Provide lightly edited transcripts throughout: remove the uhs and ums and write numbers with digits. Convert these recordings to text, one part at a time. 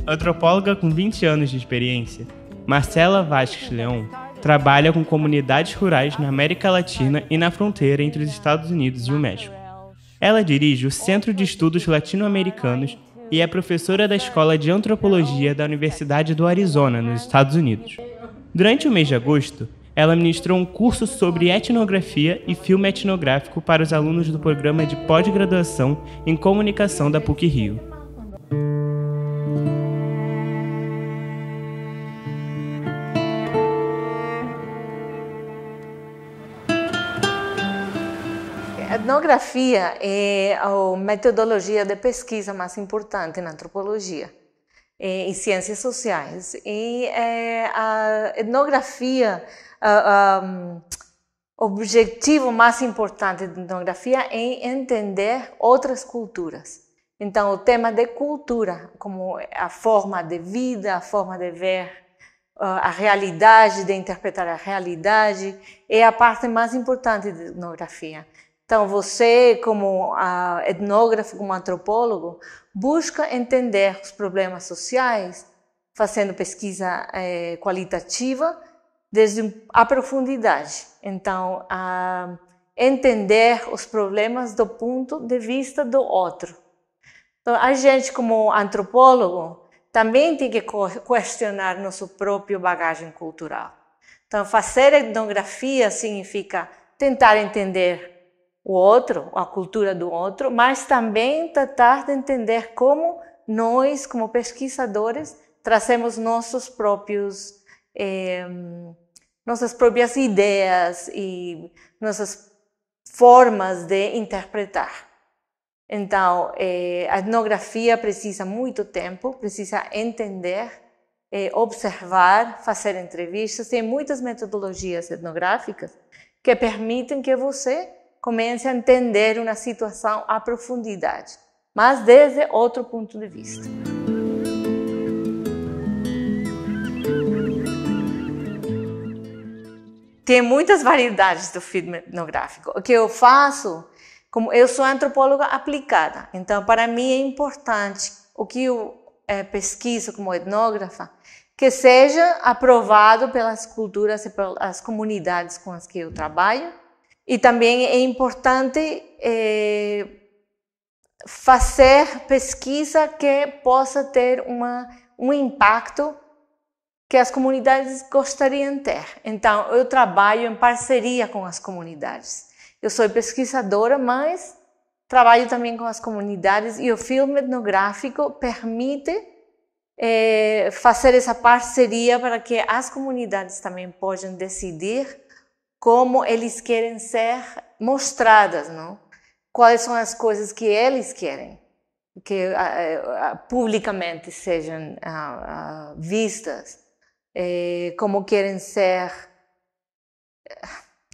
Antropóloga com 20 anos de experiência, Marcela Vasques Leon trabalha com comunidades rurais na América Latina e na fronteira entre os Estados Unidos e o México. Ela dirige o Centro de Estudos Latino-Americanos e é professora da Escola de Antropologia da Universidade do Arizona, nos Estados Unidos. Durante o mês de agosto, ela ministrou um curso sobre etnografia e filme etnográfico para os alunos do programa de pós-graduação em comunicação da PUC-Rio. A etnografia é a metodologia de pesquisa mais importante na antropologia e ciências sociais. E a etnografia, o objetivo mais importante da etnografia é entender outras culturas. Então, o tema de cultura, como a forma de vida, a forma de ver a realidade, de interpretar a realidade, é a parte mais importante da etnografia. Então, você, como etnógrafo, como antropólogo, busca entender os problemas sociais, fazendo pesquisa qualitativa, desde a profundidade. Então, entender os problemas do ponto de vista do outro. Então, a gente, como antropólogo, também tem que questionar nossa própria bagagem cultural. Então, fazer etnografia significa tentar entender o outro, a cultura do outro, mas também tratar de entender como nós, como pesquisadores, trazemos nossas próprias ideias e nossas formas de interpretar. Então, a etnografia precisa muito tempo, precisa entender, observar, fazer entrevistas. Tem muitas metodologias etnográficas que permitem que você comece a entender uma situação à profundidade, mas desde outro ponto de vista. Tem muitas variedades do filme etnográfico. O que eu faço, como eu sou antropóloga aplicada, então para mim é importante o que eu pesquiso como etnógrafa, que seja aprovado pelas culturas e pelas comunidades com as que eu trabalho. E também é importante fazer pesquisa que possa ter um impacto que as comunidades gostariam de ter. Então, eu trabalho em parceria com as comunidades. Eu sou pesquisadora, mas trabalho também com as comunidades e o filme etnográfico permite fazer essa parceria para que as comunidades também possam decidir como eles querem ser mostradas, não? Quais são as coisas que eles querem que publicamente sejam vistas, como querem ser,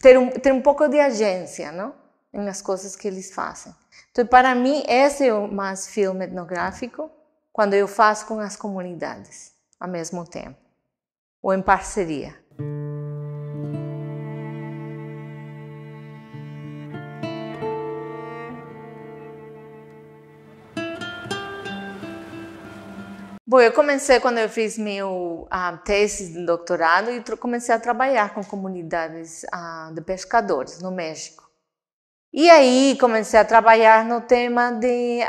ter um pouco de agência, não? Nas coisas que eles fazem. Então, para mim, esse é o mais filme etnográfico, quando eu faço com as comunidades, ao mesmo tempo, ou em parceria. Bom, eu comecei quando eu fiz meu tese de doutorado e comecei a trabalhar com comunidades de pescadores no México. E aí comecei a trabalhar no tema de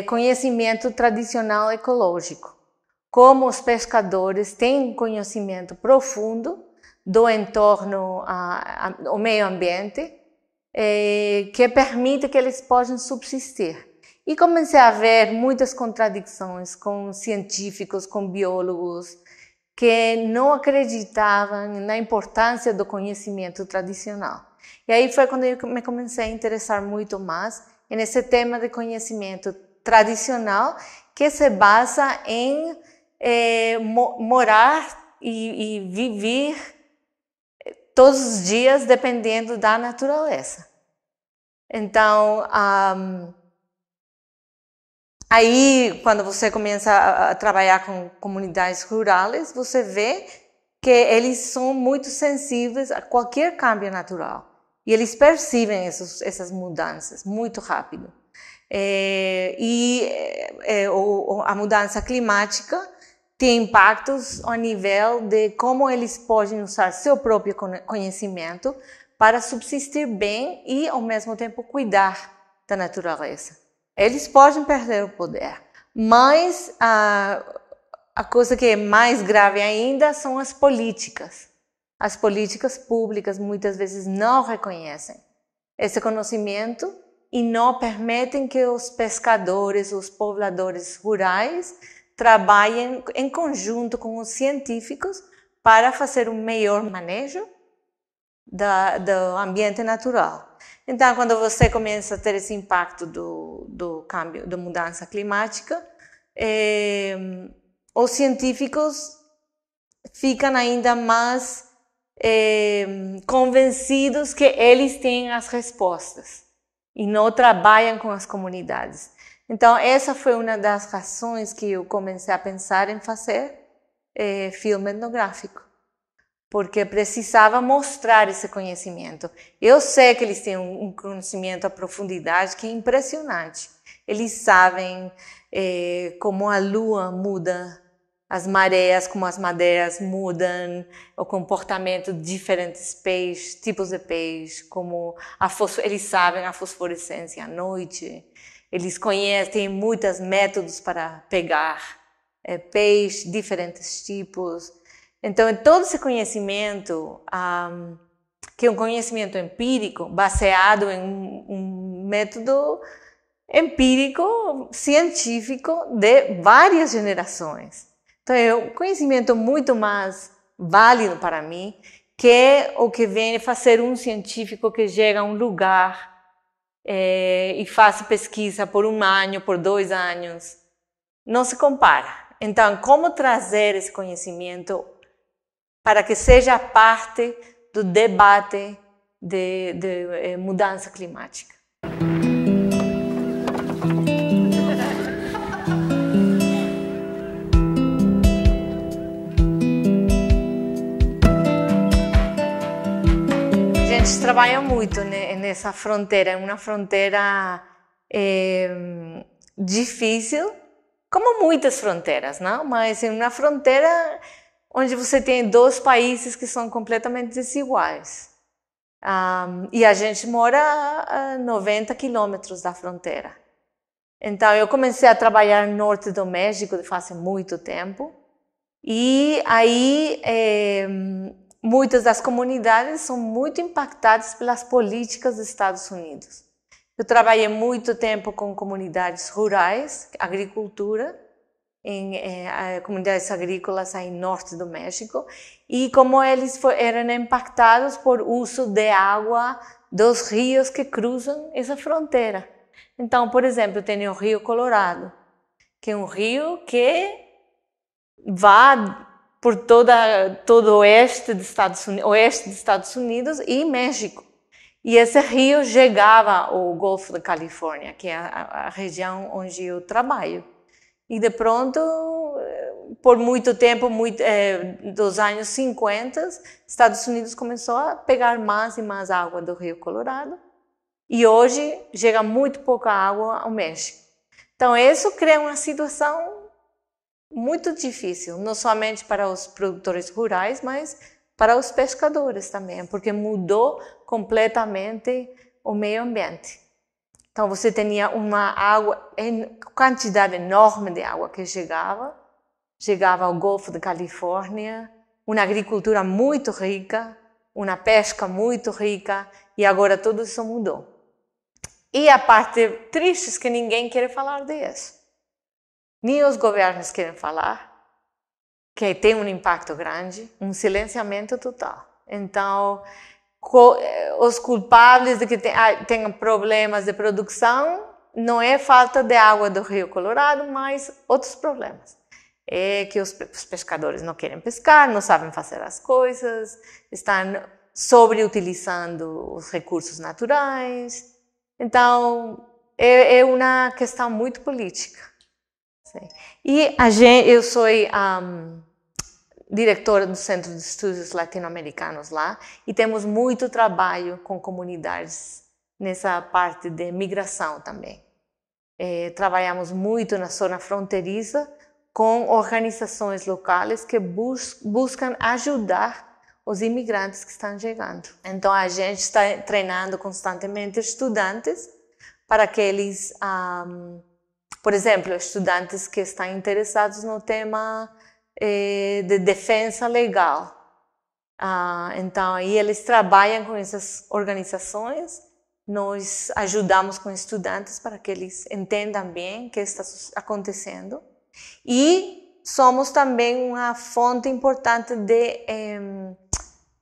conhecimento tradicional ecológico. Como os pescadores têm conhecimento profundo do entorno, ao meio ambiente, que permite que eles possam subsistir. E comecei a ver muitas contradições com científicos, com biólogos, que não acreditavam na importância do conhecimento tradicional. E aí foi quando eu me comecei a interessar muito mais nesse tema de conhecimento tradicional, que se basa em morar e viver todos os dias dependendo da natureza. Então, aí, quando você começa a trabalhar com comunidades rurais, você vê que eles são muito sensíveis a qualquer câmbio natural. E eles percebem essas mudanças muito rápido. A mudança climática tem impactos ao nível de como eles podem usar seu próprio conhecimento para subsistir bem e, ao mesmo tempo, cuidar da natureza. Eles podem perder o poder, mas a coisa que é mais grave ainda são as políticas. As políticas públicas muitas vezes não reconhecem esse conhecimento e não permitem que os pescadores, os pobladores rurais trabalhem em conjunto com os científicos para fazer um melhor manejo do ambiente natural. Então, quando você começa a ter esse impacto do cambio, da mudança climática, os científicos ficam ainda mais convencidos que eles têm as respostas e não trabalham com as comunidades. Então, essa foi uma das razões que eu comecei a pensar em fazer filme etnográfico, porque precisava mostrar esse conhecimento. Eu sei que eles têm um conhecimento à profundidade que é impressionante. Eles sabem como a lua muda as marés, como as madeiras mudam, o comportamento de diferentes peixes, tipos de peixe, como eles sabem a fosforescência à noite. Eles conhecem muitos métodos para pegar peixe, diferentes tipos. Então, todo esse conhecimento, que é um conhecimento empírico, baseado em um método empírico, científico de várias gerações. Então, é um conhecimento muito mais válido para mim que o que vem fazer um científico que chega a um lugar e faz pesquisa por 1 ano, por 2 anos. Não se compara. Então, como trazer esse conhecimento para que seja parte do debate de mudança climática? A gente trabalha muito nessa fronteira, uma fronteira difícil, como muitas fronteiras, não? Mas é uma fronteira onde você tem 2 países que são completamente desiguais. E a gente mora a 90 quilômetros da fronteira. Então, eu comecei a trabalhar no norte do México faz muito tempo. E aí, muitas das comunidades são muito impactadas pelas políticas dos Estados Unidos. Eu trabalhei muito tempo com comunidades rurais, agricultura, em comunidades agrícolas aí no norte do México, e como eles eram impactados por uso de água dos rios que cruzam essa fronteira. Então, por exemplo, tem o Rio Colorado, que é um rio que vai por todo o oeste dos Estados Unidos e México. E esse rio chegava ao Golfo da Califórnia, que é a região onde eu trabalho. E de pronto, por muito tempo, dos anos 50, Estados Unidos começou a pegar mais e mais água do Rio Colorado. E hoje chega muito pouca água ao México. Então, isso cria uma situação muito difícil, não somente para os produtores rurais, mas para os pescadores também, porque mudou completamente o meio ambiente. Então, você tinha uma quantidade enorme de água que chegava ao Golfo da Califórnia, uma agricultura muito rica, uma pesca muito rica, e agora tudo isso mudou. E a parte triste é que ninguém quer falar disso. Nem os governos querem falar, que tem um impacto grande, um silenciamento total. Então, os culpables de que tenham problemas de produção não é falta de água do Rio Colorado, mas outros problemas. É que os pescadores não querem pescar, não sabem fazer as coisas, estão sobreutilizando os recursos naturais. Então, é uma questão muito política. E eu sou diretora do Centro de Estudos Latino-Americanos lá, e temos muito trabalho com comunidades nessa parte de migração também. Trabalhamos muito na zona fronteiriça com organizações locais que buscam ajudar os imigrantes que estão chegando. Então, a gente está treinando constantemente estudantes para que eles, por exemplo, estudantes que estão interessados no tema de defesa legal. Então, aí eles trabalham com essas organizações, nós ajudamos com estudantes para que eles entendam bem o que está acontecendo. E somos também uma fonte importante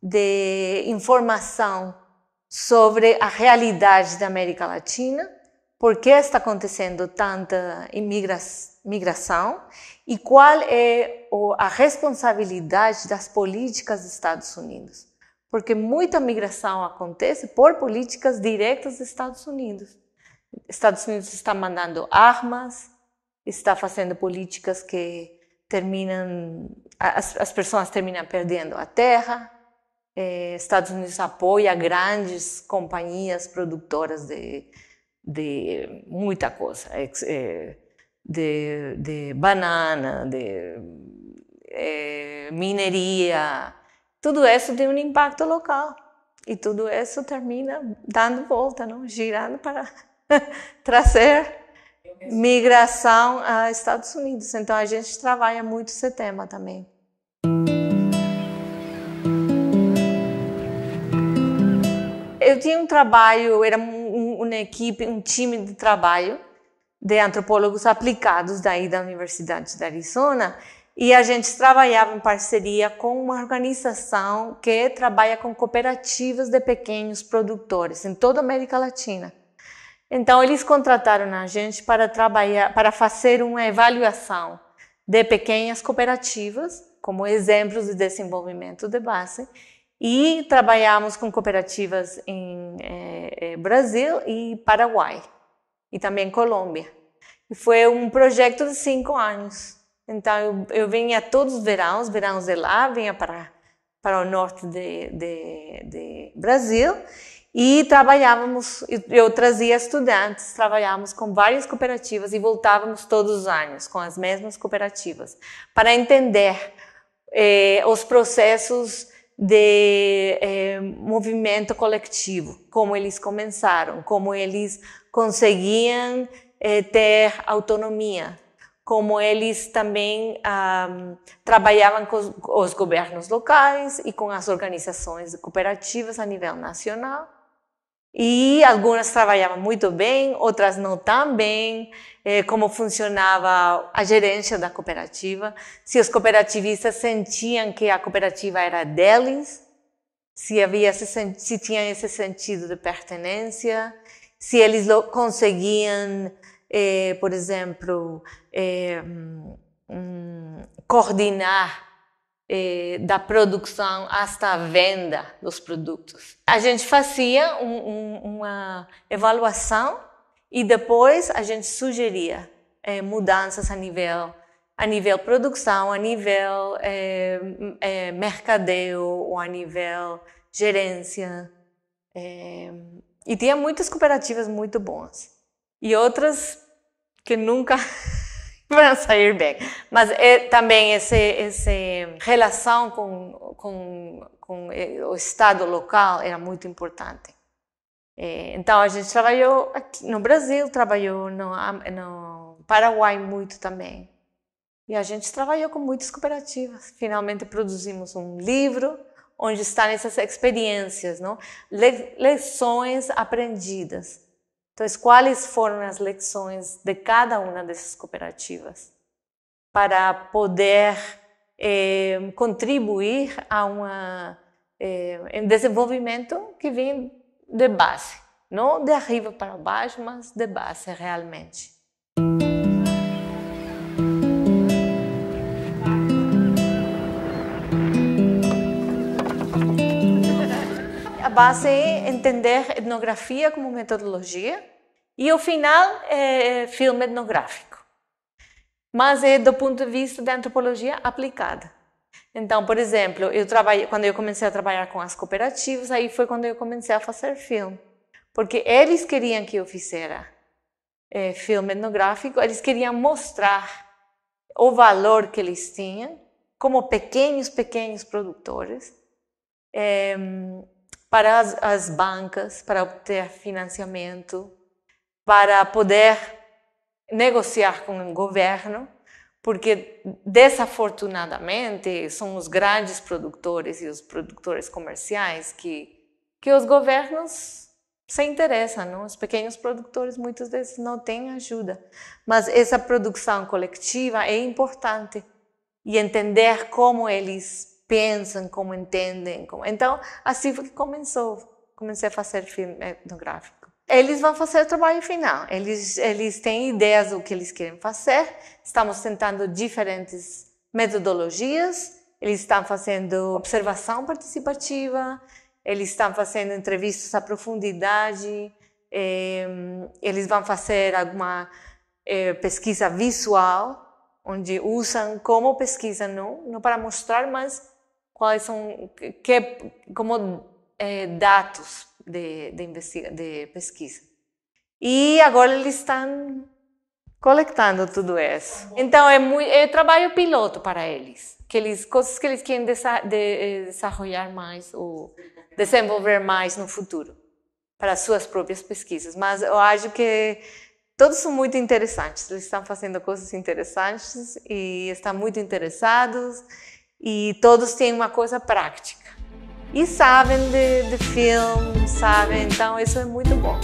de informação sobre a realidade da América Latina, por que está acontecendo tanta migração e qual é a responsabilidade das políticas dos Estados Unidos. Porque muita migração acontece por políticas diretas dos Estados Unidos. Estados Unidos está mandando armas, está fazendo políticas que as pessoas terminam perdendo a terra. Estados Unidos apoia grandes companhias produtoras de muita coisa, de banana, de mineria. Tudo isso tem um impacto local e tudo isso termina dando volta, não? Girando para trazer migração a Estados Unidos. Então a gente trabalha muito esse tema também. Eu tinha um trabalho, era uma equipe, um time de trabalho de antropólogos aplicados daí da Universidade de Arizona, e a gente trabalhava em parceria com uma organização que trabalha com cooperativas de pequenos produtores em toda a América Latina. Então eles contrataram a gente para trabalhar, para fazer uma avaliação de pequenas cooperativas como exemplos de desenvolvimento de base. E trabalhamos com cooperativas em Brasil e Paraguai, e também Colômbia. E foi um projeto de 5 anos. Então, eu vinha todos os verões de lá, vinha para o norte de Brasil, e trabalhávamos, eu trazia estudantes, trabalhávamos com várias cooperativas e voltávamos todos os anos com as mesmas cooperativas, para entender os processos de movimento coletivo, como eles começaram, como eles conseguiam ter autonomia, como eles também trabalhavam com os governos locais e com as organizações cooperativas a nível nacional. E algumas trabalhavam muito bem, outras não tão bem, como funcionava a gerência da cooperativa, se os cooperativistas sentiam que a cooperativa era deles, se tinha esse sentido de pertenência, se eles conseguiam, por exemplo, coordenar da produção até a venda dos produtos. A gente fazia uma avaliação e depois a gente sugeria mudanças a nível produção, a nível mercadeo ou a nível gerência. E tinha muitas cooperativas muito boas e outras que nunca vão sair bem. Mas também essa relação com o Estado local era muito importante. Então, a gente trabalhou aqui no Brasil, trabalhou no Paraguai muito também. E a gente trabalhou com muitas cooperativas. Finalmente produzimos um livro onde estão essas experiências, não? Lições aprendidas. Então, quais foram as lições de cada uma dessas cooperativas para poder contribuir a um desenvolvimento que vem de base, não de arriba para baixo, mas de base realmente. A base é entender etnografia como metodologia e o final é filme etnográfico. Mas é do ponto de vista da antropologia aplicada. Então, por exemplo, quando eu comecei a trabalhar com as cooperativas, aí foi quando eu comecei a fazer filme. Porque eles queriam que eu fizesse filme etnográfico, eles queriam mostrar o valor que eles tinham como pequenos produtores para as bancas, para obter financiamento, para poder negociar com o governo, porque desafortunadamente são os grandes produtores e os produtores comerciais que os governos se interessam, não? Os pequenos produtores muitas vezes não têm ajuda, mas essa produção coletiva é importante e entender como eles pensam, como entendem. Então, assim foi que comecei a fazer filme etnográfico. Eles vão fazer o trabalho final, eles têm ideias do que eles querem fazer, estamos tentando diferentes metodologias, eles estão fazendo observação participativa, eles estão fazendo entrevistas à profundidade, eles vão fazer alguma pesquisa visual, onde usam como pesquisa, não para mostrar, mas quais são como dados de pesquisa. E agora eles estão coletando tudo isso. Então é trabalho piloto para eles, coisas que eles querem desenvolver mais ou desenvolver mais no futuro para suas próprias pesquisas. Mas eu acho que todos são muito interessantes. Eles estão fazendo coisas interessantes e estão muito interessados e todos têm uma coisa prática. E sabem de filme, sabem, então isso é muito bom.